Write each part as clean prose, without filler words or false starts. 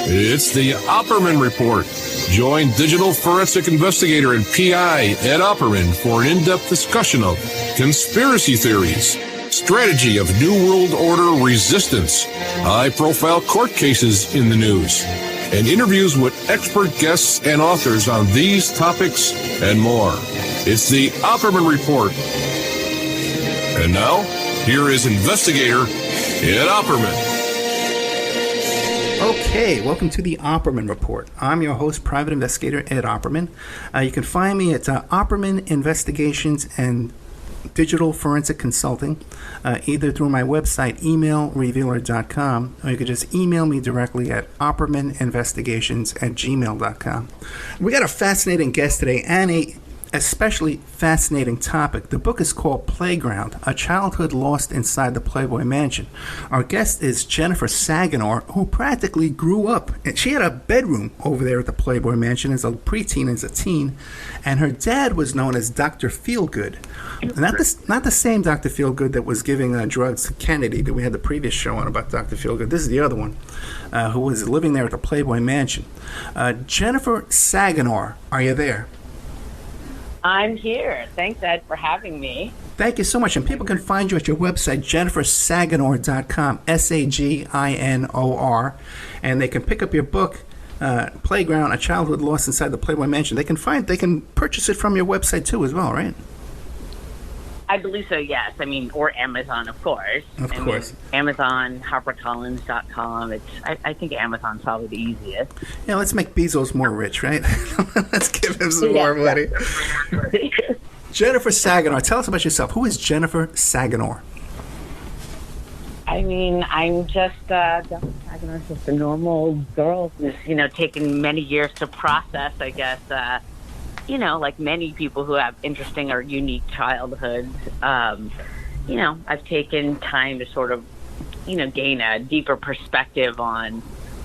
It's the Opperman Report. Join digital forensic investigator and PI Ed Opperman for an in-depth discussion of conspiracy theories, strategy of New World Order resistance, high-profile court cases in the news, and interviews with expert guests and authors on these topics and more. It's the Opperman Report. And now, here is investigator Ed Opperman. Okay, welcome to the Opperman Report. I'm your host, Private Investigator Ed Opperman. You can find me at Opperman Investigations and Digital Forensic Consulting, either through my website, emailrevealer.com, or you could just email me directly at oppermaninvestigations@gmail.com. We got a fascinating guest today and a especially fascinating topic. The book is called Playground, A Childhood Lost Inside the Playboy Mansion. Our guest is Jennifer Saginor, who practically grew up. And she had a bedroom over there at the Playboy Mansion as a preteen, as a teen, and her dad was known as Dr. Feelgood. Not the same Dr. Feelgood that was giving drugs to Kennedy that we had the previous show on about Dr. Feelgood. This is the other one, who was living there at the Playboy Mansion. Jennifer Saginor, are you there? I'm here. Thanks, Ed, for having me. Thank you so much. And people can find you at your website, jennifersaginor.com, Saginor, and they can pick up your book, Playground, A Childhood Lost Inside the Playboy Mansion. They can purchase it from your website too as well, right? I believe so, yes. I mean, or Amazon, of course. Of course. Amazon, HarperCollins.com. I think Amazon's probably the easiest. Yeah, let's make Bezos more rich, right? Let's give him some more money. Jennifer Saginor, tell us about yourself. Who is Jennifer Saginor? I mean, I'm just Jennifer Saginor, just a normal girl who's, taken many years to process, I guess, like many people who have interesting or unique childhoods, I've taken time to sort of, gain a deeper perspective on,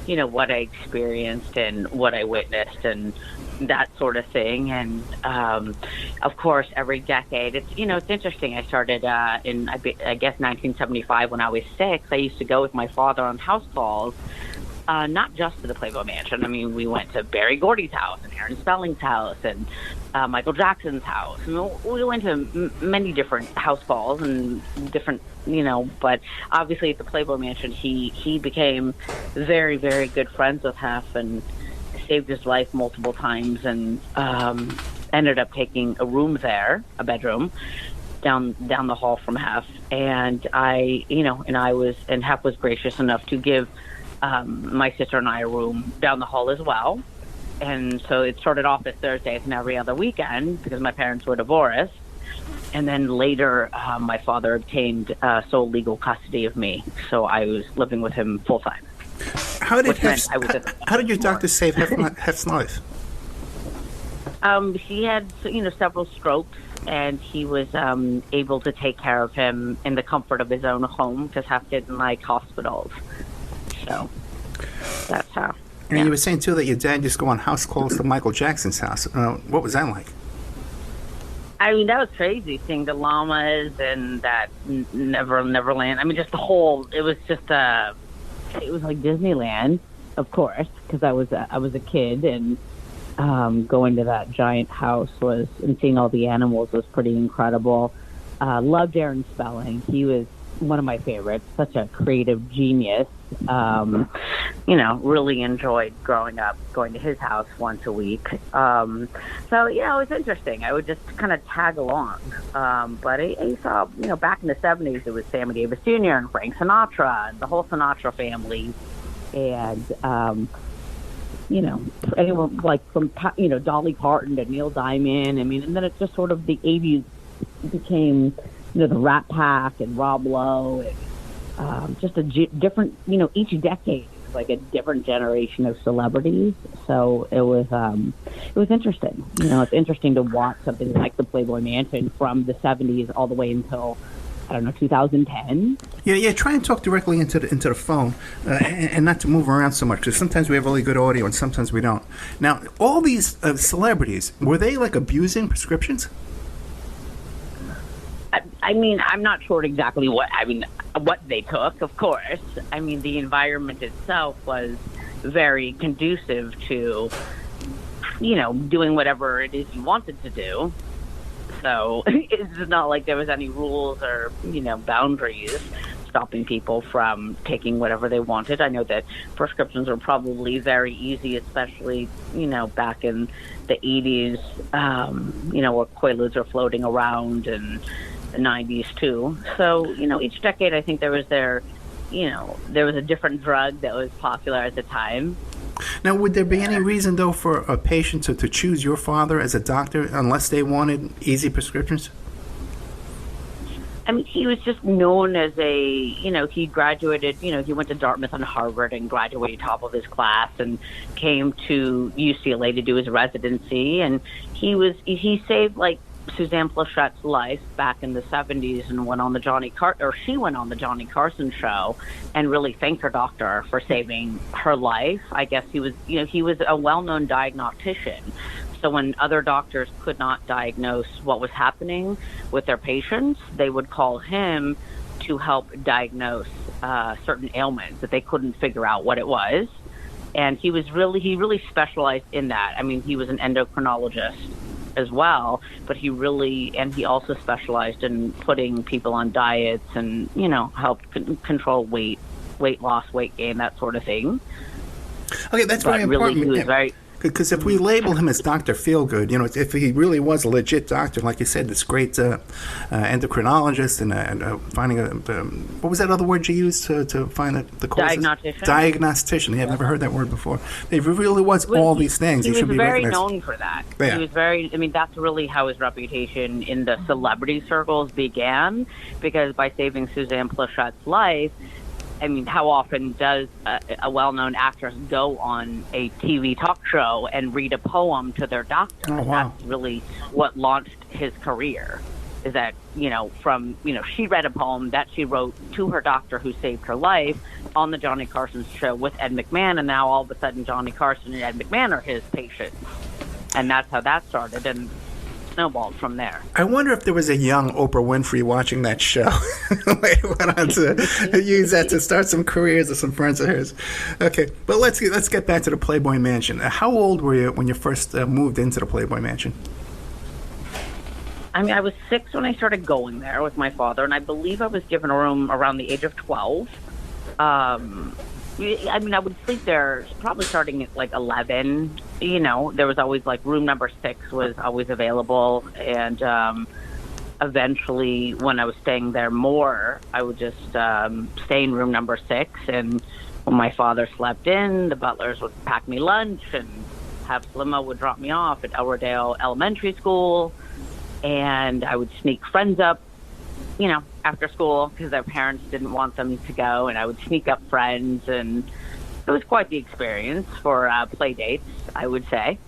what I experienced and what I witnessed and that sort of thing. And, of course, every decade, it's interesting. I started in, I guess, 1975 when I was 6. I used to go with my father on house calls. Not just to the Playboy Mansion. I mean, we went to Berry Gordy's house and Aaron Spelling's house and Michael Jackson's house. I mean, we went to many different house calls and different, but obviously at the Playboy Mansion, he became very, very good friends with Hef and saved his life multiple times and ended up taking a room there, a bedroom, down the hall from Hef. And Hef was gracious enough to give my sister and I a room down the hall as well. And so it started off as Thursdays and every other weekend because my parents were divorced. And then later, my father obtained sole legal custody of me. So I was living with him full time. How did your doctor save Hef's life? He had, several strokes, and he was able to take care of him in the comfort of his own home because Hef didn't like hospitals. So that's how. And you were saying, too, that your dad used to go on house calls to Michael Jackson's house. What was that like? I mean, that was crazy, seeing the llamas and that Neverland. I mean, just the whole, it was just, it was like Disneyland, of course, because I was a kid, and going to that giant house and seeing all the animals was pretty incredible. Loved Aaron Spelling. He was one of my favorites, such a creative genius. Really enjoyed growing up, going to his house once a week. So, it was interesting. I would just kind of tag along. But I saw, back in the 70s, it was Sammy Davis Jr. and Frank Sinatra and the whole Sinatra family. And, anyone like from, Dolly Parton to Neil Diamond. I mean, and then it just sort of the 80s became, the Rat Pack and Rob Lowe, and just a different, each decade was like a different generation of celebrities. So it was interesting. It's interesting to watch something like the Playboy Mansion from the 70s all the way until, 2010. Yeah. Try and talk directly into the phone, and not to move around so much, because sometimes we have really good audio and sometimes we don't. Now, all these celebrities, were they like abusing prescriptions? I mean, I'm not sure exactly what they took, of course. I mean, the environment itself was very conducive to, doing whatever it is you wanted to do. So it's not like there was any rules or, boundaries stopping people from taking whatever they wanted. I know that prescriptions were probably very easy, especially, back in the 80s, where Quaaludes are floating around, and the 90s too. So, each decade, I think there was a different drug that was popular at the time. Now, would there be any reason, though, for a patient to choose your father as a doctor unless they wanted easy prescriptions? I mean, he was just known as he graduated, he went to Dartmouth and Harvard and graduated top of his class and came to UCLA to do his residency. And he saved, like, Suzanne Pleshette's life back in the 70s and went on the she went on the Johnny Carson show and really thanked her doctor for saving her life. I guess he was a well-known diagnostician. So when other doctors could not diagnose what was happening with their patients, they would call him to help diagnose certain ailments that they couldn't figure out what it was. And he really specialized in that. I mean, he was an endocrinologist as well, but he also specialized in putting people on diets and, helped control weight loss, weight gain, that sort of thing. Okay, that's very important. He was very... Because if we label him as Dr. Feelgood, if he really was a legit doctor, like you said, this great endocrinologist and finding what was that other word you used to find the causes? Diagnostician. Yeah, I've never heard that word before. If he really was all these things, he should be recognized. He was very known for that. Yeah. He was that's really how his reputation in the celebrity circles began, because by saving Suzanne Pleshette's life, I mean, how often does a well-known actress go on a TV talk show and read a poem to their doctor? Oh, wow. That's really what launched his career, is that, she read a poem that she wrote to her doctor who saved her life on the Johnny Carson show with Ed McMahon, and now all of a sudden Johnny Carson and Ed McMahon are his patients. And that's how that started, and snowballed from there. I wonder if there was a young Oprah Winfrey watching that show. They went on to use that to start some careers of some friends of hers. Okay, but let's get back to the Playboy Mansion. How old were you when you first moved into the Playboy Mansion? I mean, I was 6 when I started going there with my father, and I believe I was given a room around the age of 12. I mean, I would sleep there probably starting at like 11. There was always like room number 6 was always available. And eventually, when I was staying there more, I would just stay in room number 6. And when my father slept in, the butlers would pack me lunch, and Limo would drop me off at Elwerdale Elementary School. And I would sneak friends up, after school, because their parents didn't want them to go, and I would sneak up friends, and it was quite the experience for play dates, I would say.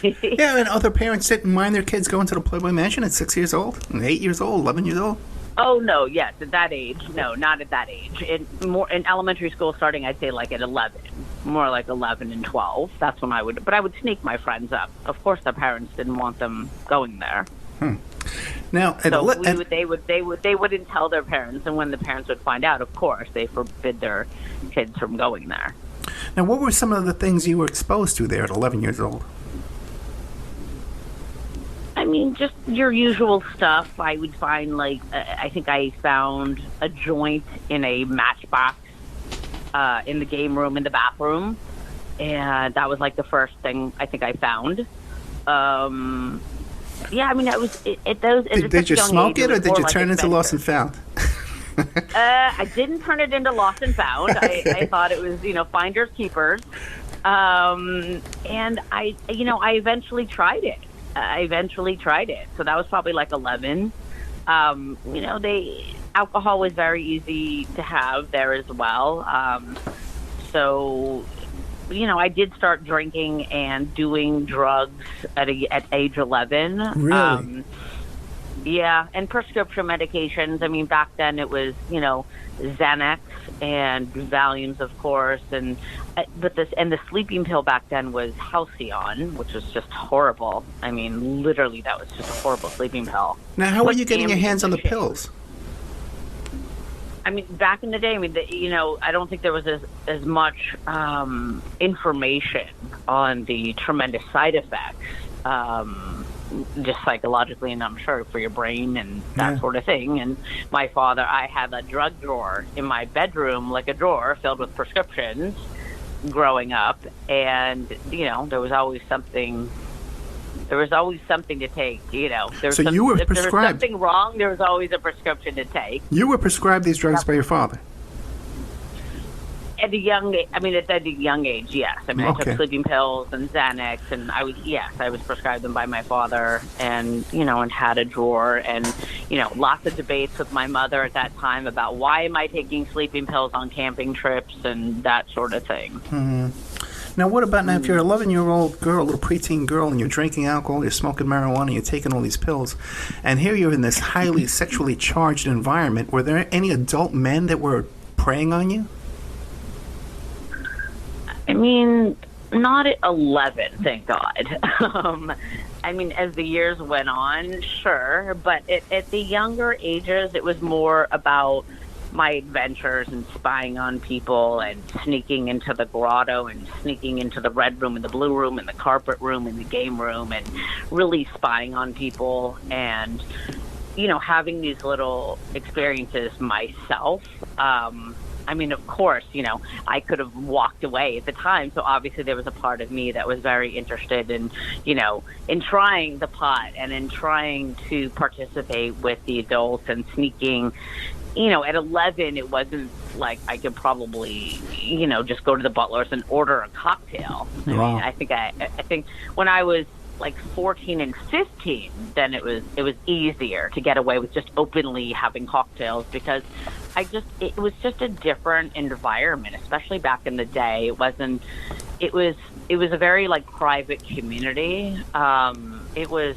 Yeah, and other parents didn't mind their kids going to the Playboy Mansion at 6 years old, and 8 years old, 11 years old? Oh, no, yes, at that age. No, not at that age. In elementary school starting, I'd say like at 11. More like 11 and 12. That's when I would sneak my friends up. Of course, their parents didn't want them going there. Now, they wouldn't tell their parents, and when the parents would find out, of course, they forbid their kids from going there. Now, what were some of the things you were exposed to there at 11 years old? I mean, just your usual stuff. I would find, like, I think I found a joint in a matchbox in the game room in the bathroom, and that was like the first thing I think I found. Yeah, I mean, it was Did you smoke it, or did you turn into Lost and Found? I didn't turn it into Lost and Found. I thought it was, finders keepers. And I eventually tried it. So that was probably like 11. Alcohol was very easy to have there as well. So I did start drinking and doing drugs at age 11. Really? Yeah, and prescription medications. I mean, back then it was, Xanax and Valiums, of course, and the sleeping pill back then was Halcyon, which was just horrible. I mean, literally, that was just a horrible sleeping pill. Now, how were you getting your hands on the pills? I mean, back in the day, I mean, I don't think there was as much information on the tremendous side effects, just psychologically, and I'm sure for your brain and that sort of thing. And my father, I had a drug drawer in my bedroom, like a drawer filled with prescriptions growing up. And, there was always something to take, So you were if there was prescribed. something wrong, there was always a prescription to take. You were prescribed these drugs by your father? At a young age, yes. I mean, I Okay. took sleeping pills and Xanax, and I was prescribed them by my father, and, and had a drawer, and, lots of debates with my mother at that time about why am I taking sleeping pills on camping trips and that sort of thing. Mm-hmm. Now, what about now if you're an 11-year-old girl, a little preteen girl, and you're drinking alcohol, you're smoking marijuana, you're taking all these pills, and here you're in this highly sexually charged environment, were there any adult men that were preying on you? I mean, not at 11, thank God. I mean, as the years went on, sure, but at the younger ages, it was more about my adventures and spying on people and sneaking into the grotto and sneaking into the red room and the blue room and the carpet room and the game room and really spying on people and, having these little experiences myself. I mean, of course, I could have walked away at the time. So obviously there was a part of me that was very interested in, in trying the pot and in trying to participate with the adults and sneaking. At 11, it wasn't like I could probably, just go to the Butler's and order a cocktail. I mean, I think when I was like 14 and 15, then it was easier to get away with just openly having cocktails because it was just a different environment, especially back in the day. It was a very like private community. It was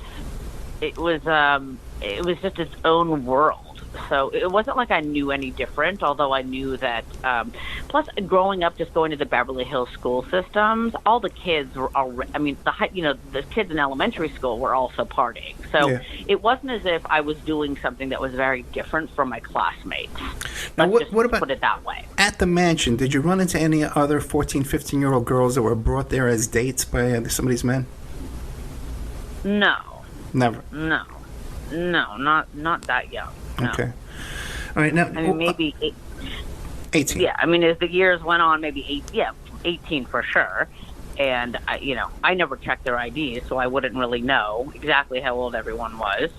just its own world. So it wasn't like I knew any different, although I knew that. Plus, growing up, just going to the Beverly Hills school systems, all the kids were the kids in elementary school were also partying. So it wasn't as if I was doing something that was very different from my classmates. Now, what about, put it that way. At the mansion, did you run into any other 14, 15-year-old girls that were brought there as dates by some of these men? No. Never? No, not that young. No. Okay. All right. Now, I mean, maybe 18. Yeah, I mean, as the years went on, maybe 18 for sure. And I never checked their IDs, so I wouldn't really know exactly how old everyone was.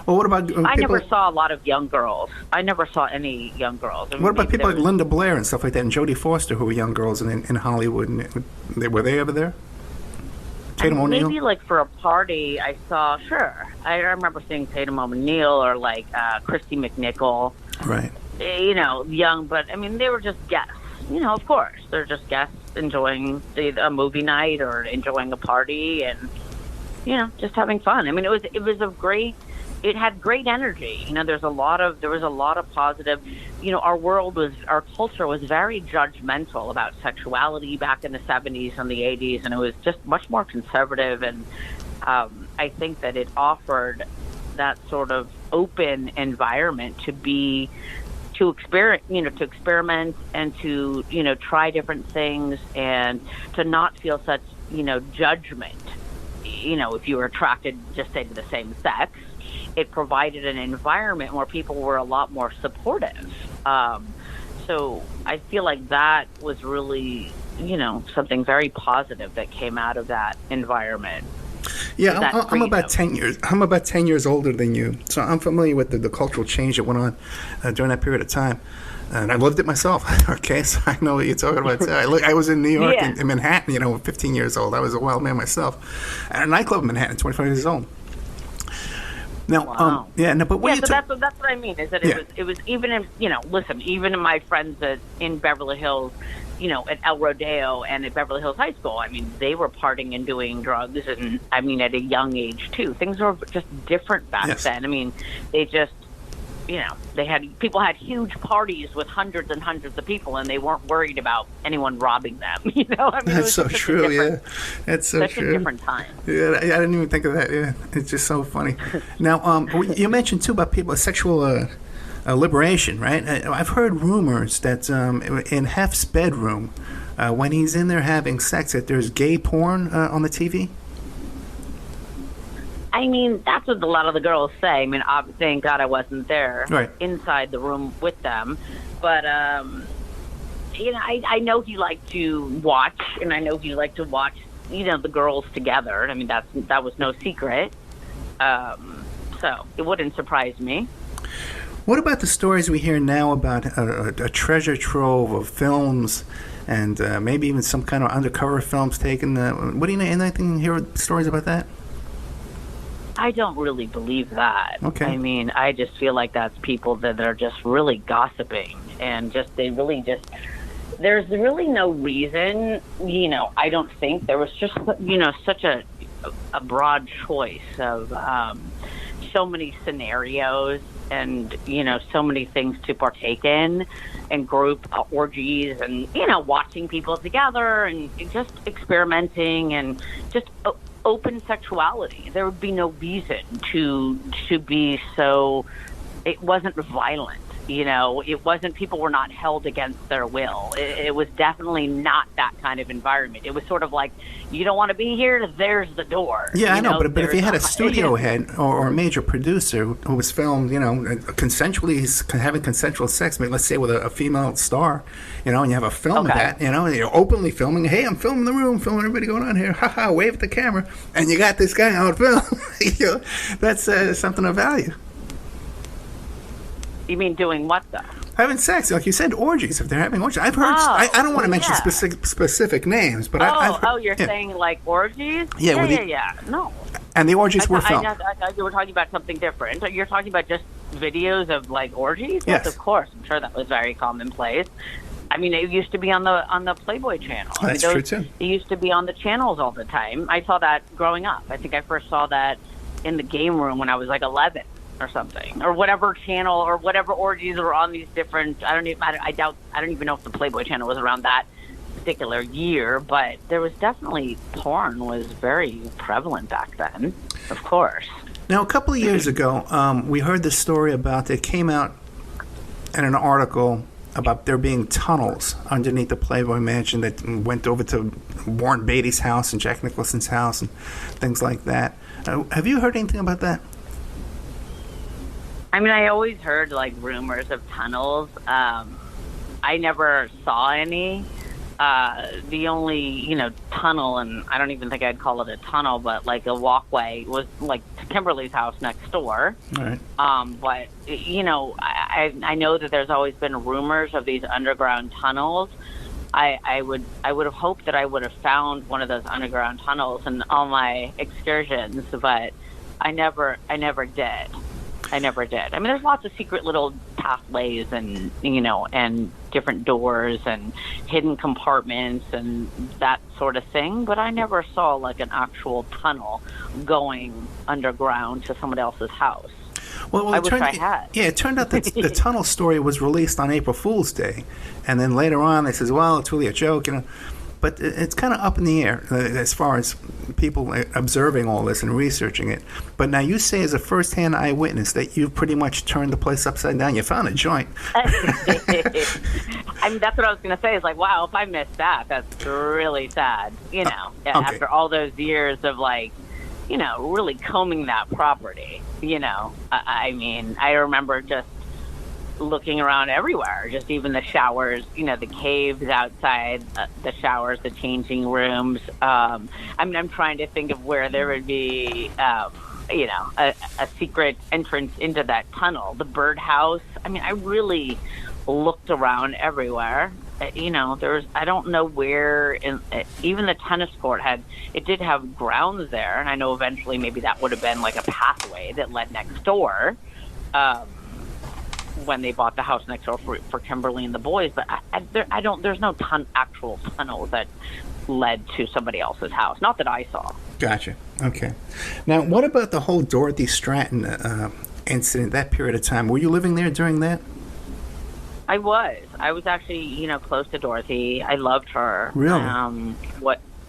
Well, what about I never saw a lot of young girls. I never saw any young girls. I mean, what about people like Linda Blair and stuff like that, and Jodie Foster, who were young girls in Hollywood? And were they ever there? Tatum O'Neal? Maybe like for a party, I saw. Sure, I remember seeing Tatum O'Neal or like Christy McNichol. Right. Young, but I mean, they were just guests. Of course, they're just guests enjoying a movie night or enjoying a party and just having fun. I mean, it was a great. It had great energy. There was a lot of positive. Our culture was very judgmental about sexuality back in the 70s and the 80s, and it was just much more conservative. And I think that it offered that sort of open environment to experiment and to try different things and to not feel such judgment. If you were attracted, just say, to the same sex. It provided an environment where people were a lot more supportive. So I feel like that was really, something very positive that came out of that environment. Yeah, I'm about 10 years. I'm about 10 years older than you, so I'm familiar with the cultural change that went on during that period of time. And I lived it myself. Okay, so I know what you're talking about. I was in New York, in Manhattan. 15 years old. I was a wild man myself. At a nightclub in Manhattan, 25 years old. Now, wow. But when that's what I mean. Is that it was even in even in my friends in Beverly Hills, at El Rodeo and at Beverly Hills High School. I mean, they were partying and doing drugs, and I mean, at a young age too. Things were just different back then. I mean, they just. People had huge parties with hundreds and hundreds of people, and they weren't worried about anyone robbing them. I mean, that's so true. Yeah, that's so true. A different time. Yeah, I didn't even think of that. Yeah, it's just so funny. Now, you mentioned too about people sexual liberation, right? I've heard rumors that in Hef's bedroom, when he's in there having sex, that there's gay porn on the TV. I mean, that's what a lot of the girls say. I mean, thank God I wasn't there inside the room with them. But, I know he liked to watch, and I know he liked to watch, the girls together. I mean, that was no secret. So it wouldn't surprise me. What about the stories we hear now about a treasure trove of films and maybe even some kind of undercover films taken? What do you know? Anything hear stories about that? I don't really believe that. Okay. I mean, I just feel like that's people that are just really gossiping and there's really no reason, I don't think there was just, such a broad choice of so many scenarios and, so many things to partake in and group orgies and, watching people together and just experimenting and just open sexuality. There would be no reason to be so. It wasn't violent. It wasn't. People were not held against their will. It was definitely not that kind of environment. It was sort of like, you don't want to be here. There's the door. Yeah, I know. But if you had a studio head or a major producer who was filmed, consensually, he's having consensual sex, let's say with a female star, and you have a film of that, and you're openly filming. Hey, I'm filming the room, filming everybody going on here. Ha ha! Wave at the camera, and you got this guy on film. That's something of value. You mean doing what, though? Having sex, like you said, orgies. If they're having orgies, I've heard. I don't want to mention specific names, but I've heard, you're saying like orgies? Yeah. No. And the orgies were filmed. I thought you were talking about something different. You're talking about just videos of like orgies? Yes, of course. I'm sure that was very commonplace. I mean, it used to be on the Playboy channel. Oh, that's true too. It used to be on the channels all the time. I saw that growing up. I think I first saw that in the game room when I was like 11. Or something, or whatever channel, or whatever orgies were on these different. I don't even know if the Playboy channel was around that particular year, but there was definitely porn was very prevalent back then, of course. Now, a couple of years ago, we heard this story about it came out in an article about there being tunnels underneath the Playboy Mansion that went over to Warren Beatty's house and Jack Nicholson's house and things like that. Have you heard anything about that? I mean, I always heard, like, rumors of tunnels. I never saw any. The only, tunnel, and I don't even think I'd call it a tunnel, but, like, a walkway was, like, to Kimberly's house next door. All right. But, I know that there's always been rumors of these underground tunnels. I would have hoped that I would have found one of those underground tunnels in all my excursions, but I never did. I never did. I mean, there's lots of secret little pathways and, and different doors and hidden compartments and that sort of thing. But I never saw, like, an actual tunnel going underground to someone else's house. Well, I wish I had. Yeah, it turned out that the tunnel story was released on April Fool's Day. And then later on, they says, well, it's really a joke, But it's kind of up in the air as far as people observing all this and researching it. But now you say as a first-hand eyewitness that you've pretty much turned the place upside down. You found a joint. I mean, that's what I was going to say. Is like, wow, if I missed that, that's really sad. Okay. After all those years of, like, really combing that property. I mean, I remember just looking around everywhere, just even the showers, the caves outside, the showers, the changing rooms. I mean, I'm trying to think of where there would be, a secret entrance into that tunnel, the birdhouse. I mean, I really looked around everywhere. I don't know where, even the tennis court did have grounds there, and I know eventually maybe that would have been like a pathway that led next door. When they bought the house next door for Kimberly and the boys, but there's no actual tunnel that led to somebody else's house. Not that I saw. Gotcha. Okay. Now, what about the whole Dorothy Stratton incident, that period of time? Were you living there during that? I was actually, close to Dorothy. I loved her. Really?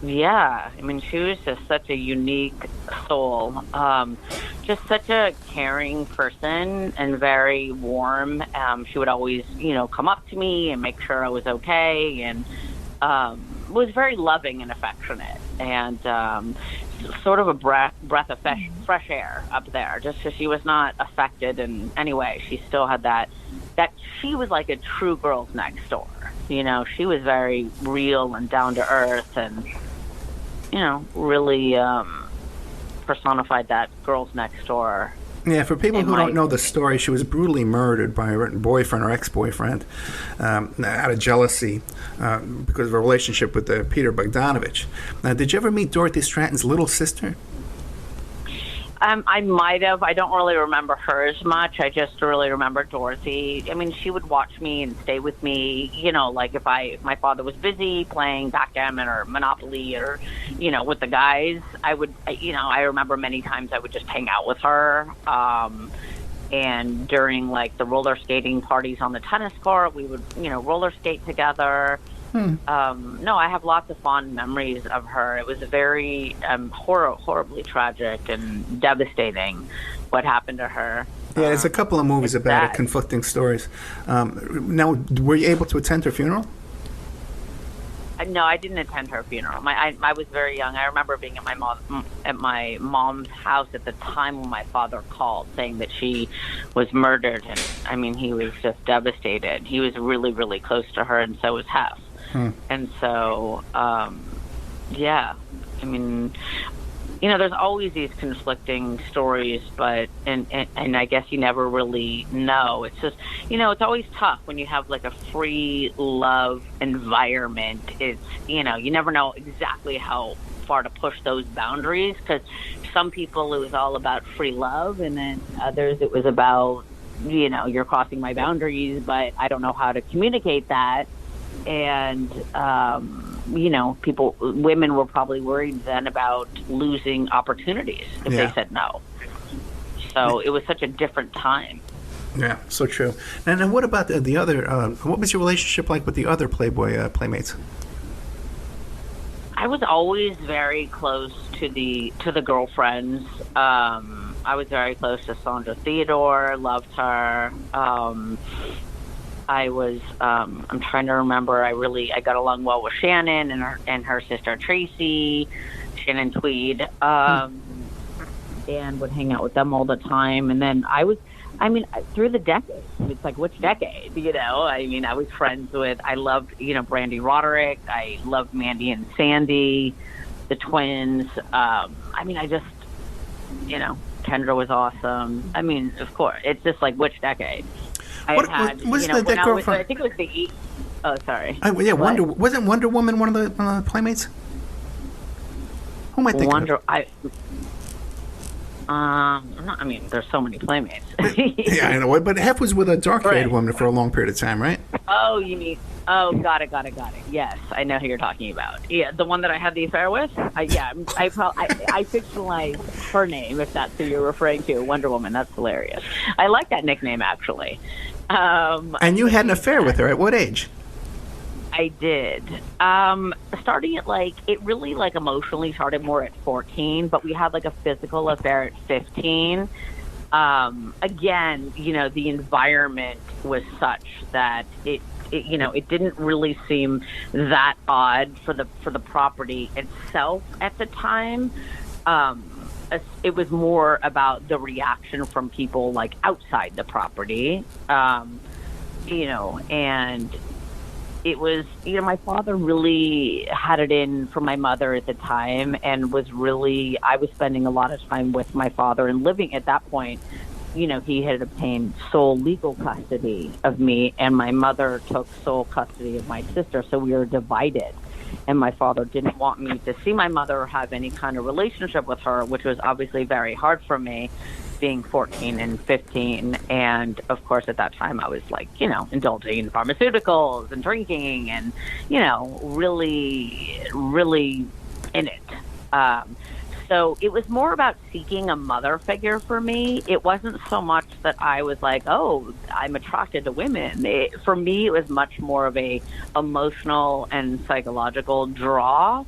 Yeah, I mean, she was just such a unique soul. Just such a caring person and very warm. She would always, come up to me and make sure I was okay, and was very loving and affectionate, and sort of a breath of fresh air up there. Just because she was not affected in any way, she still had that she was like a true girls next door. She was very real and down to earth, and really personified that girls next door. Yeah, for people who don't know the story, she was brutally murdered by her boyfriend or ex-boyfriend out of jealousy because of a relationship with Peter Bogdanovich. Now, did you ever meet Dorothy Stratton's little sister? I might have. I don't really remember her as much. I just really remember Dorothy. I mean, she would watch me and stay with me. Like if my father was busy playing backgammon or Monopoly or, with the guys, I would, I remember many times I would just hang out with her. And during like the roller skating parties on the tennis court, we would, roller skate together. No, I have lots of fond memories of her. It was very horribly tragic and devastating what happened to her. Yeah, there's a couple of movies about it, conflicting stories. Now, were you able to attend her funeral? No, I didn't attend her funeral. I was very young. I remember being at my mom's house at the time when my father called, saying that she was murdered, and I mean, he was just devastated. He was really, really close to her, and so was Hef. And so, yeah, I mean, there's always these conflicting stories, but, and I guess you never really know. It's just, it's always tough when you have like a free love environment. It's, you never know exactly how far to push those boundaries, because some people it was all about free love, and then others it was about, you're crossing my boundaries, but I don't know how to communicate that. And, women were probably worried then about losing opportunities if they said no. So it was such a different time. Yeah, so true. And what about the other, what was your relationship like with the other Playboy playmates? I was always very close to the girlfriends. I was very close to Sandra Theodore, loved her. I was, I'm trying to remember, I got along well with Shannon and her sister Tracy, Shannon Tweed, and would hang out with them all the time. And then through the decades, it's like, which decade, I was friends with, I loved, Brandy Roderick. I loved Mandy and Sandy, the twins. Kendra was awesome. I mean, of course, it's just like, which decade? I think it was the. Oh, sorry. Wasn't Wonder Woman one of the playmates? Who am I thinking? There's so many playmates. Yeah, I know. But Hef was with a dark-haired woman for a long period of time, right? Oh, you mean? Oh, got it. Yes, I know who you're talking about. Yeah, the one that I had the affair with. I fictionalized her name, if that's who you're referring to, Wonder Woman. That's hilarious. I like that nickname, actually. And you had an affair with her at what age? I did. Starting at it really emotionally started more at 14, but we had a physical affair at 15. Again, the environment was such that it didn't really seem that odd for the property itself at the time. It was more about the reaction from people outside the property, and it was, my father really had it in for my mother at the time, and I was spending a lot of time with my father and living at that point. He had obtained sole legal custody of me, and my mother took sole custody of my sister, so we were divided. And my father didn't want me to see my mother or have any kind of relationship with her, which was obviously very hard for me, being 14 and 15. And, of course, at that time I was, indulging in pharmaceuticals and drinking and, really, really in it. So it was more about seeking a mother figure for me. It wasn't so much that I was like, oh, I'm attracted to women. For me, it was much more of a emotional and psychological draw.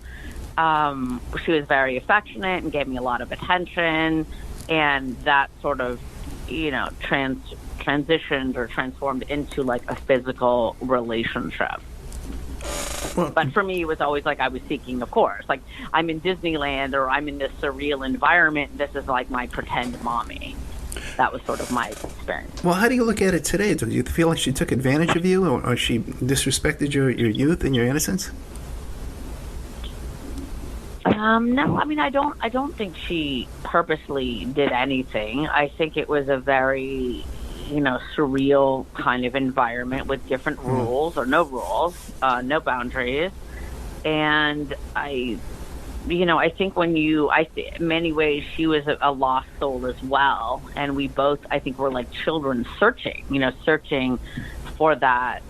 she was very affectionate and gave me a lot of attention, and that sort of, transitioned or transformed into like a physical relationship. Well, but for me, it was always like I was seeking, of course, like I'm in Disneyland or I'm in this surreal environment. This is like my pretend mommy. That was sort of my experience. Well, how do you look at it today? Do you feel like she took advantage of you, or she disrespected your youth and your innocence? No, I mean, I don't think she purposely did anything. I think it was a very, surreal kind of environment with different rules or no rules, no boundaries. And I think in many ways she was a lost soul as well. And we both, I think, were like children searching for that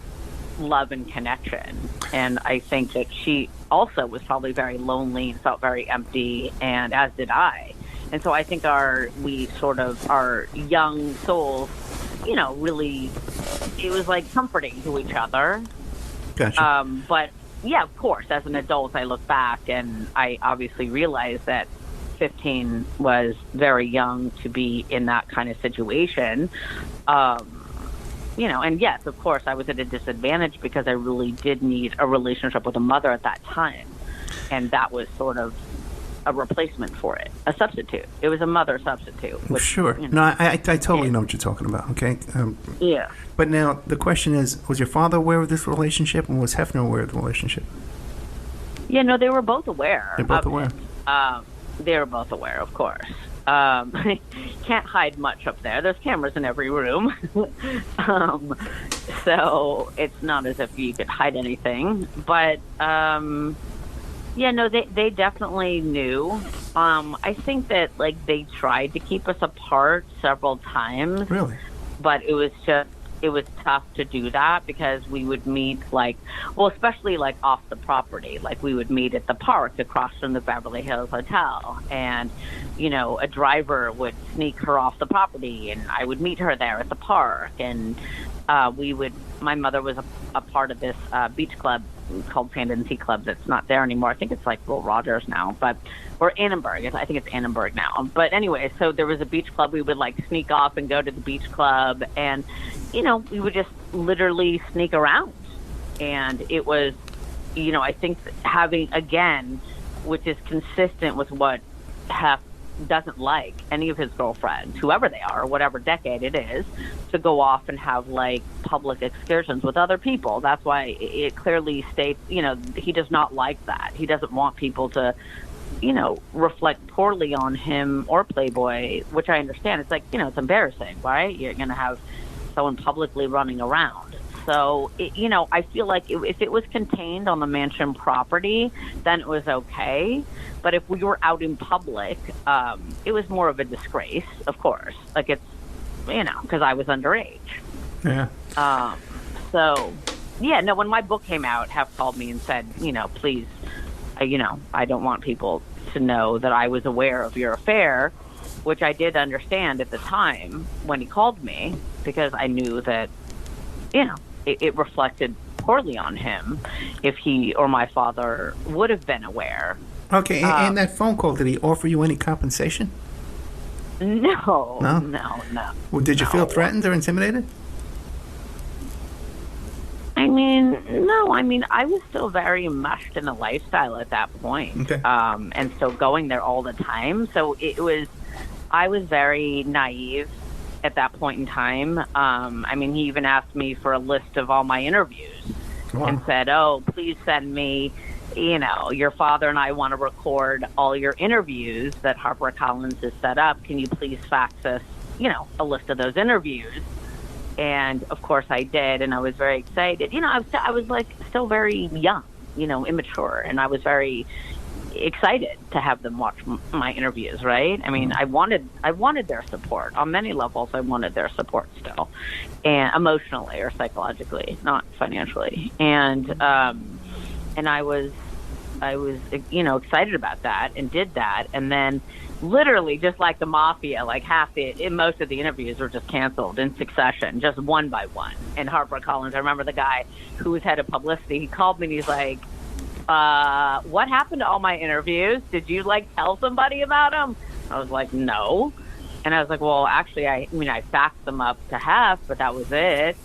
love and connection. And I think that she also was probably very lonely and felt very empty, and as did I. And so I think our young souls, really, it was like comforting to each other. Gotcha. But yeah, of course, as an adult, I look back and I obviously realized that 15 was very young to be in that kind of situation. And yes, of course, I was at a disadvantage because I really did need a relationship with a mother at that time. And that was sort of a replacement for it, a substitute. It was a mother substitute. Which, sure. No, I totally know what you're talking about, okay? Yeah. But now the question is, was your father aware of this relationship, and was Hefner aware of the relationship? Yeah, no, they were both aware. They're both aware? They were both aware, of course. Can't hide much up there. There's cameras in every room. So it's not as if you could hide anything. But, they definitely knew. I think that, they tried to keep us apart several times. Really? But it was tough to do that because we would meet especially off the property. We would meet at the park across from the Beverly Hills Hotel, and a driver would sneak her off the property and I would meet her there at the park, and my mother was a part of this beach club called Sand and Sea Club that's not there anymore. I think it's Will Rogers now, or Annenberg. I think it's Annenberg now. But anyway, so there was a beach club. We would sneak off and go to the beach club, and we would just literally sneak around. And it was, I think having, again, which is consistent with what Hef doesn't like any of his girlfriends, whoever they are, or whatever decade it is, to go off and have public excursions with other people. That's why it clearly states, he does not like that. He doesn't want people to, reflect poorly on him or Playboy, which I understand. It's it's embarrassing, right? You're going to have someone publicly running around. So, I feel like if it was contained on the mansion property, then it was okay. But if we were out in public, it was more of a disgrace, of course. It's, because I was underage. Yeah. When my book came out, Hef called me and said, please, I don't want people to know that I was aware of your affair, which I did understand at the time when he called me, because I knew that, it reflected poorly on him if he or my father would have been aware. Okay, and that phone call, did he offer you any compensation? No. Well, did you feel threatened or intimidated? No. I was still very enmeshed in the lifestyle at that point. Okay. And still going there all the time. So I was very naive at that point in time. He even asked me for a list of all my interviews. Wow. And said, please send me, your father and I want to record all your interviews that HarperCollins has set up. Can you please fax us, a list of those interviews? And of course I did, and I was very excited. I was still very young, immature, and I was very excited to have them watch my interviews, right? I wanted their support on many levels. I wanted their support still, and emotionally or psychologically, not financially. And I was excited about that and did that, and then literally just like the mafia, most of the interviews were just canceled in succession, just one by one. And HarperCollins, I remember the guy who was head of publicity, he called me and he's like, what happened to all my interviews? Did you like tell somebody about them? I was like, no. And I was like, well, actually, I faxed them up to Hef, but that was it,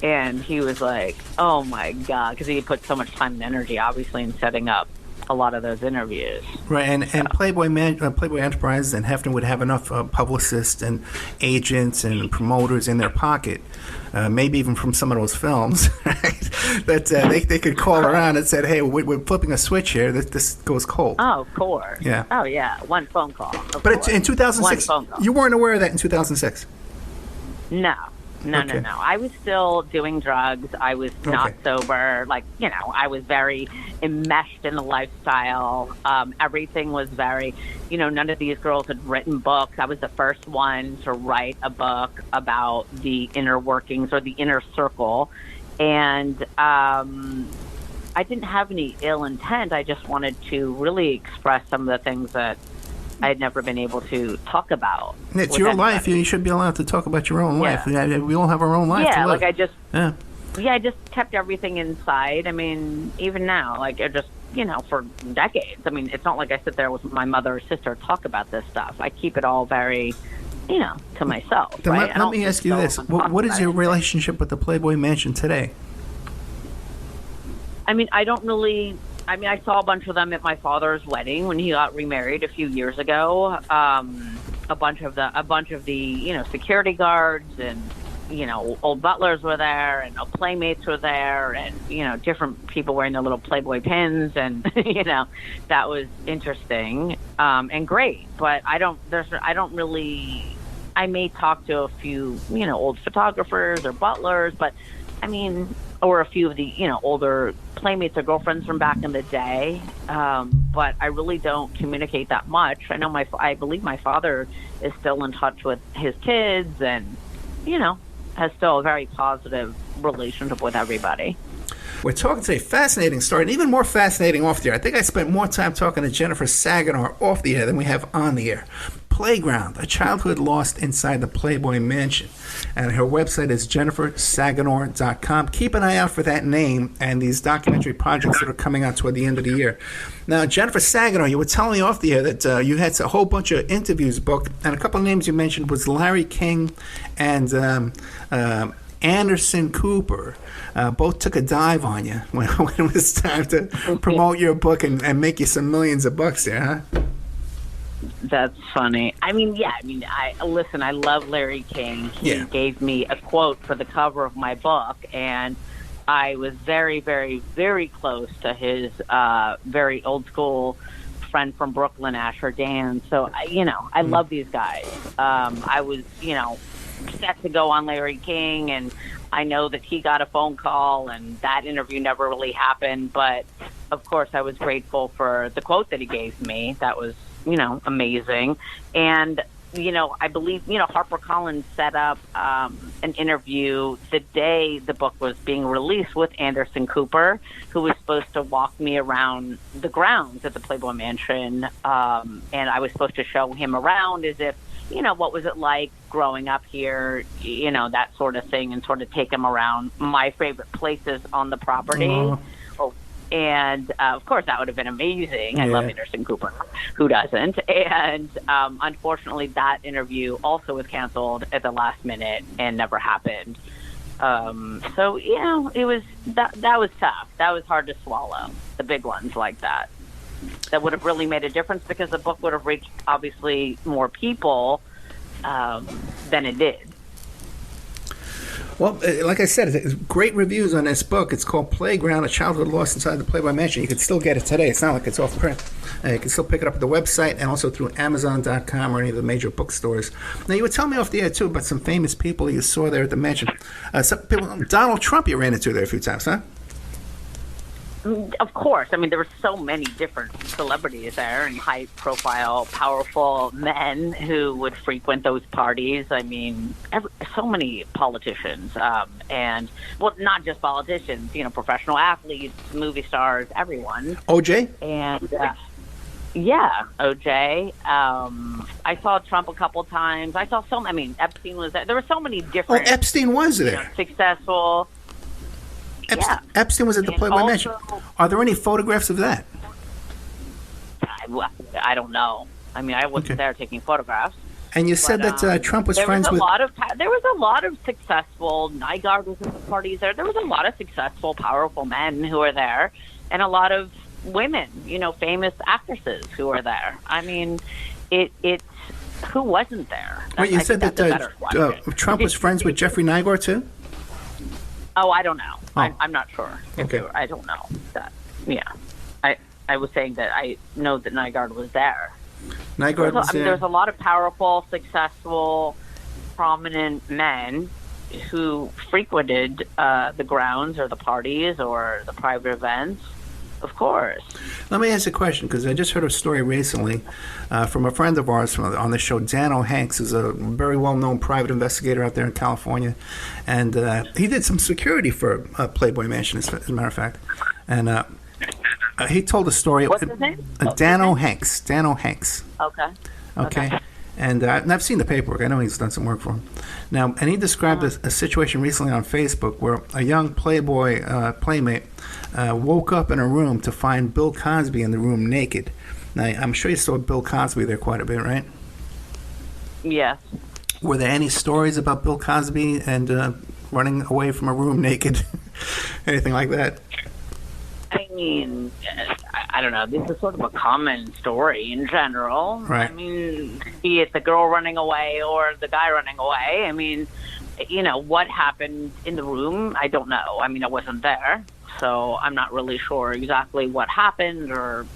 And he was like, oh my God, because he put so much time and energy, obviously, in setting up a lot of those interviews. Right, and Playboy Enterprises and Hefner would have enough publicists and agents and promoters in their pocket, maybe even from some of those films, right? That they could call around and said, hey, we're flipping a switch here. This goes cold. Oh, of course. Yeah. Oh, yeah. One phone call. But in 2006, you weren't aware of that in 2006? No. No. I was still doing drugs. I was not sober. I was very enmeshed in the lifestyle. Everything was very, none of these girls had written books. I was the first one to write a book about the inner workings or the inner circle. And I didn't have any ill intent. I just wanted to really express some of the things that I had never been able to talk about. It's your life. You should be allowed to talk about your own life. We all have our own life to live. I just kept everything inside. I mean, even now, for decades. I mean, it's not like I sit there with my mother or sister talk about this stuff. I keep it all very, to myself. Then let me ask you this. What is your relationship with the Playboy Mansion today? I mean, I saw a bunch of them at my father's wedding when he got remarried a few years ago. A bunch of the security guards and old butlers were there, and playmates were there, and different people wearing their little Playboy pins, and that was interesting and great. But I may talk to a few old photographers or butlers, but or a few of the older playmates or girlfriends from back in the day, but I really don't communicate that much. I believe my father is still in touch with his kids, and has still a very positive relationship with everybody. We're talking today, fascinating story, and even more fascinating off the air. I think I spent more time talking to Jennifer Saginor off the air than we have on the air. Playground, a childhood lost inside the Playboy Mansion. And her website is jennifersaginor.com. Keep an eye out for that name and these documentary projects that are coming out toward the end of the year. Now, Jennifer Saginor, you were telling me off the air that you had a whole bunch of interviews booked, and a couple of names you mentioned was Larry King and Anderson Cooper. Both took a dive on you when it was time to promote your book and make you some millions of bucks there, huh? That's funny. I love Larry King. He gave me a quote for the cover of my book, and I was very, very, very close to his very old school friend from Brooklyn, Asher Dan. So, I love these guys. I was, set to go on Larry King, and I know that he got a phone call, and that interview never really happened. But, of course, I was grateful for the quote that he gave me. That was amazing. And, I believe, HarperCollins set up an interview the day the book was being released with Anderson Cooper, who was supposed to walk me around the grounds at the Playboy Mansion. And I was supposed to show him around as if, what was it like growing up here, that sort of thing, and sort of take him around my favorite places on the property. And, of course, that would have been amazing. I love Anderson Cooper. Who doesn't? And, unfortunately, that interview also was canceled at the last minute and never happened. So, it was that was tough. That was hard to swallow, the big ones like that. That would have really made a difference because the book would have reached, obviously, more people than it did. Well, like I said, it's great reviews on this book. It's called Playground, A Childhood Lost Inside the Playboy Mansion. You can still get it today. It's not like it's off print. You can still pick it up at the website and also through Amazon.com or any of the major bookstores. Now, you were telling me off the air, too, about some famous people you saw there at the mansion. Some people, Donald Trump you ran into there a few times, huh? Of course. I mean, there were so many different celebrities there and high-profile, powerful men who would frequent those parties. I mean, so many politicians. And, well, not just politicians, professional athletes, movie stars, everyone. OJ? And, OJ. I saw Trump a couple times. Epstein was there. There were so many different... Oh, Epstein was there. Successful... Epstein was at the And Playboy also, Mansion. Are there any photographs of that? I don't know. I mean, I wasn't there taking photographs. And you said that Trump was friends with... There was a lot of successful... Nygaard was in the parties there. There was a lot of successful, powerful men who were there, and a lot of women, famous actresses who were there. I mean, it's who wasn't there? Well, you said that Trump was friends with Jeffrey Nygaard, too? Oh, I don't know. Oh. I'm not sure. Okay. I don't know that. Yeah. I was saying that I know that Nygaard was there. There's a lot of powerful, successful, prominent men who frequented the grounds or the parties or the private events. Of course. Let me ask a question, because I just heard a story recently from a friend of ours on the show, Dan O'Hanks, who's a very well-known private investigator out there in California. And he did some security for Playboy Mansion, as a matter of fact. And he told a story. What's his name? Dan O'Hanks. Dan O'Hanks. Okay. And I've seen the paperwork. I know he's done some work for him. Now, and he described a situation recently on Facebook where a young Playboy playmate woke up in a room to find Bill Cosby in the room naked. Now, I'm sure you saw Bill Cosby there quite a bit, right? Yes. Were there any stories about Bill Cosby and running away from a room naked? Anything like that? I mean, I don't know. This is sort of a common story in general. Right. I mean, be it the girl running away or the guy running away. I mean, what happened in the room, I don't know. I mean, I wasn't there, so I'm not really sure exactly what happened or,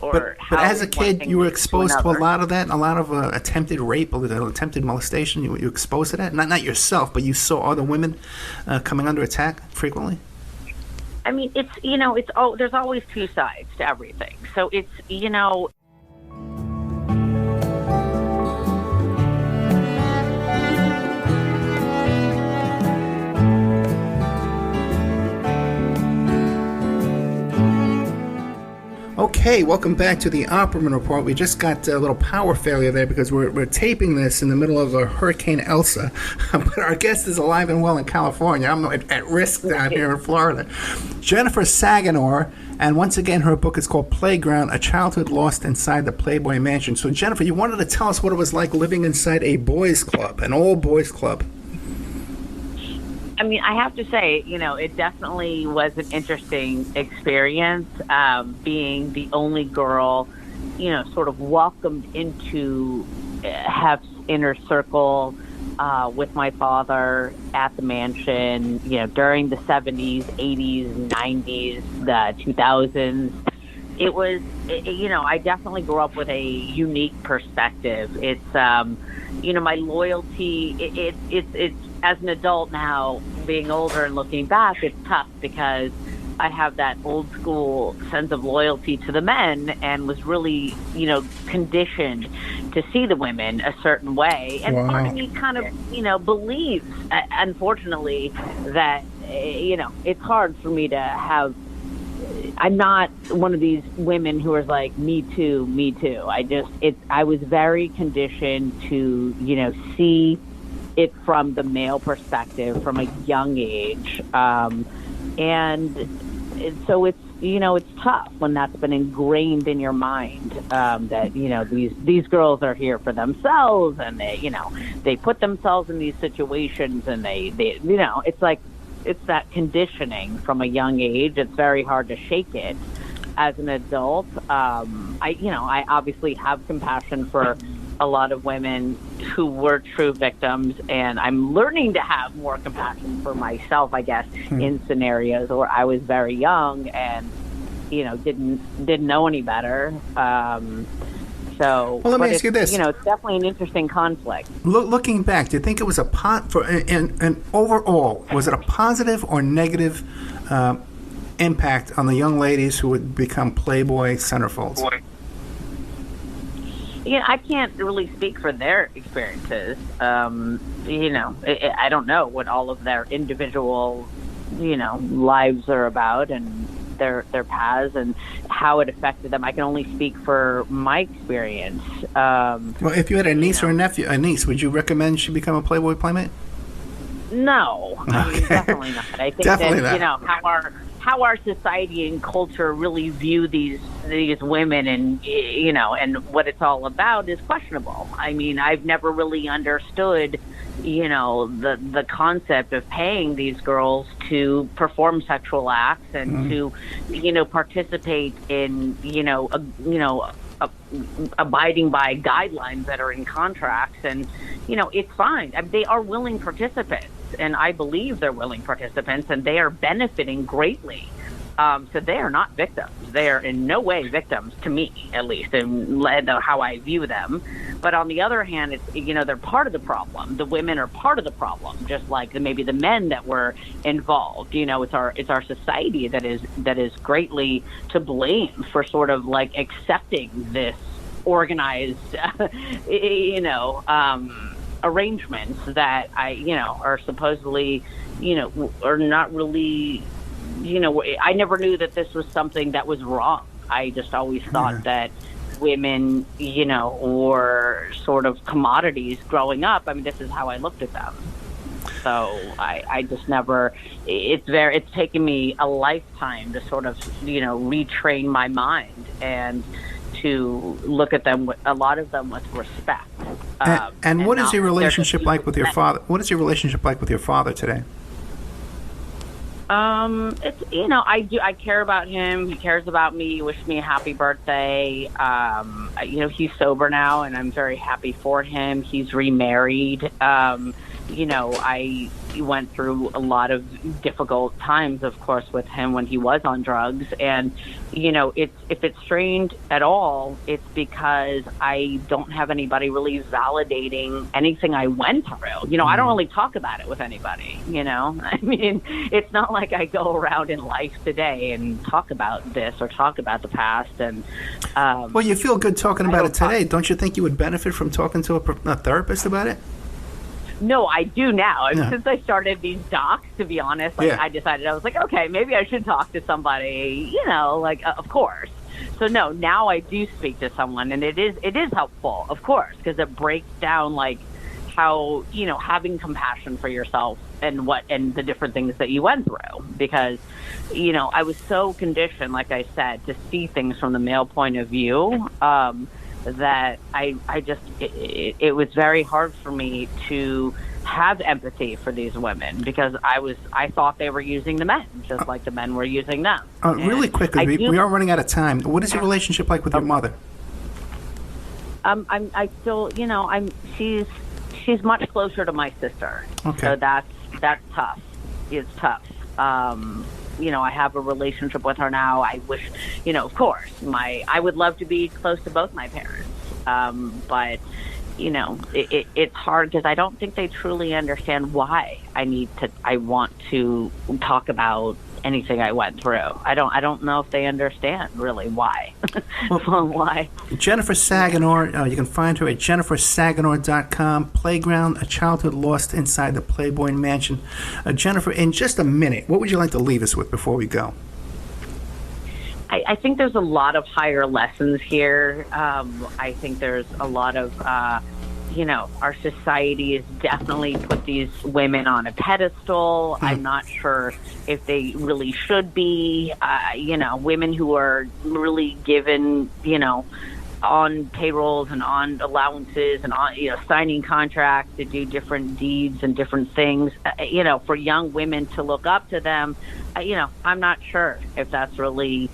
or But as a kid, you were exposed to a lot of that, a lot of attempted rape, attempted molestation. You exposed to that? Not yourself, but you saw other women coming under attack frequently? I mean, it's there's always two sides to everything. So it's, Okay, welcome back to the Opperman Report. We just got a little power failure there because we're taping this in the middle of Hurricane Elsa. But our guest is alive and well in California. I'm at risk down here in Florida. Jennifer Saginor, and once again, her book is called Playground, A Childhood Lost Inside the Playboy Mansion. So, Jennifer, you wanted to tell us what it was like living inside a boys' club, an all-boys club. I mean, I have to say, it definitely was an interesting experience, being the only girl, sort of welcomed into Hef's inner circle with my father at the mansion, during the 70s, 80s, 90s, the 2000s. It was, I definitely grew up with a unique perspective. It's, my loyalty, it's as an adult now, being older and looking back, it's tough because I have that old school sense of loyalty to the men and was really, conditioned to see the women a certain way. And part of me kind of, believes, unfortunately, that, it's hard for me to have. I'm not one of these women who are like, me too, me too. I was very conditioned to, see it from the male perspective from a young age. And so it's, it's tough when that's been ingrained in your mind, that, these girls are here for themselves and they put themselves in these situations and they it's like, it's that conditioning from a young age. It's very hard to shake it as an adult. I obviously have compassion for a lot of women who were true victims, and I'm learning to have more compassion for myself, I guess, in scenarios where I was very young and, didn't know any better. Well, let me ask you this. It's definitely an interesting conflict. Looking back, do you think it was and overall, was it a positive or negative impact on the young ladies who would become Playboy centerfolds? I can't really speak for their experiences. I don't know what all of their individual, lives are about and their paths and how it affected them. I can only speak for my experience. Well, if you had a niece or a niece, would you recommend she become a Playboy playmate? No, I mean, definitely not. I think Definitely that not. how our society and culture really view these women, and and what it's all about is questionable. I mean, I've never really understood the concept of paying these girls to perform sexual acts and to participate in abiding by guidelines that are in contracts. And it's fine. I mean, they are willing participants, and I believe they're willing participants, and they are benefiting greatly. So they are not victims. They are in no way victims, to me, at least, and how I view them. But on the other hand, it's they're part of the problem. The women are part of the problem, just like maybe the men that were involved. It's our society that is greatly to blame for sort of like accepting this organized, arrangements that are supposedly, are not really. I never knew that this was something that was wrong. I just always thought that women, were sort of commodities growing up. I mean, this is how I looked at them. So I just never, it's taken me a lifetime to sort of, retrain my mind and to look at them, a lot of them with respect. And what is your relationship like with your father? What is your relationship like with your father today? It's, I care about him. He cares about me. He wished me a happy birthday. He's sober now, and I'm very happy for him. He's remarried. I went through a lot of difficult times, of course, with him when he was on drugs. And, if it's strained at all, it's because I don't have anybody really validating anything I went through. I don't really talk about it with anybody, I mean, it's not like I go around in life today and talk about this or talk about the past. And well, you feel good talking about it today. Don't you think you would benefit from talking to a therapist about it? No, I do now. I mean, since I started these docs, to be honest, I decided, I was like, okay, maybe I should talk to somebody, of course. So no, now I do speak to someone, and it is helpful, of course, because it breaks down like how, having compassion for yourself and the different things that you went through, because, I was so conditioned, like I said, to see things from the male point of view, that I just, it was very hard for me to have empathy for these women, because I thought they were using the men just like the men were using them. Really quickly, we are running out of time. What is your relationship like with your mother? I still, she's much closer to my sister. Okay. So that's tough. It's tough. I have a relationship with her now. I wish, of course, I would love to be close to both my parents. But, it's hard because I don't think they truly understand why I want to talk about anything I went through. I don't know if they understand really why. Why. Jennifer Saginor, you can find her at jennifersaginor.com. Playground, a childhood lost inside the Playboy Mansion. Jennifer, in just a minute, what would you like to leave us with before we go? I think there's a lot of higher lessons here. I think there's a lot of, our society has definitely put these women on a pedestal. I'm not sure if they really should be. Women who are really given, on payrolls and on allowances and on, signing contracts to do different deeds and different things, for young women to look up to them. I'm not sure if that's really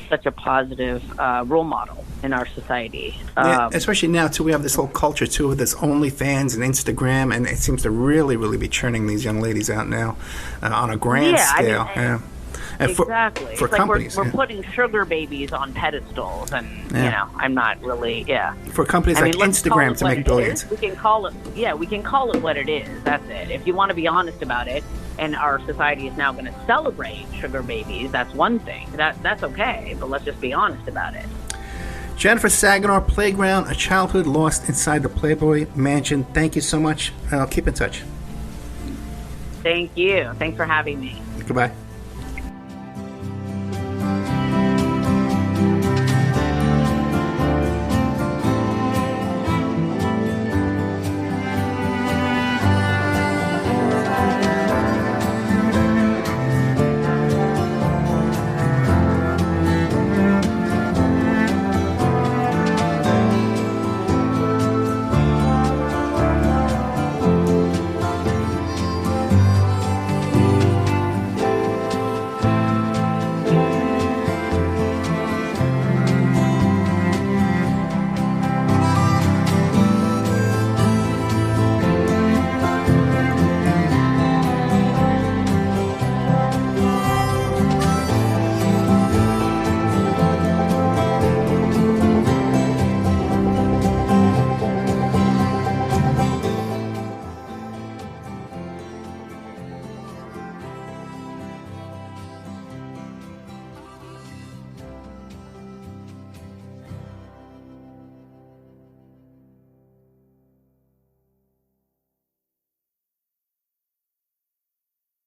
such a positive role model in our society. Especially now, too, we have this whole culture, too, with this OnlyFans and Instagram, and it seems to really, really be churning these young ladies out now on a grand scale. And exactly. For companies. We're putting sugar babies on pedestals, and, I'm not really, For companies like Instagram to make billions. We can call it what it is. That's it. If you want to be honest about it, and our society is now going to celebrate sugar babies, that's one thing. That's okay, but let's just be honest about it. Jennifer Saginor, Playground, a childhood lost inside the Playboy Mansion. Thank you so much. I'll keep in touch. Thank you. Thanks for having me. Goodbye.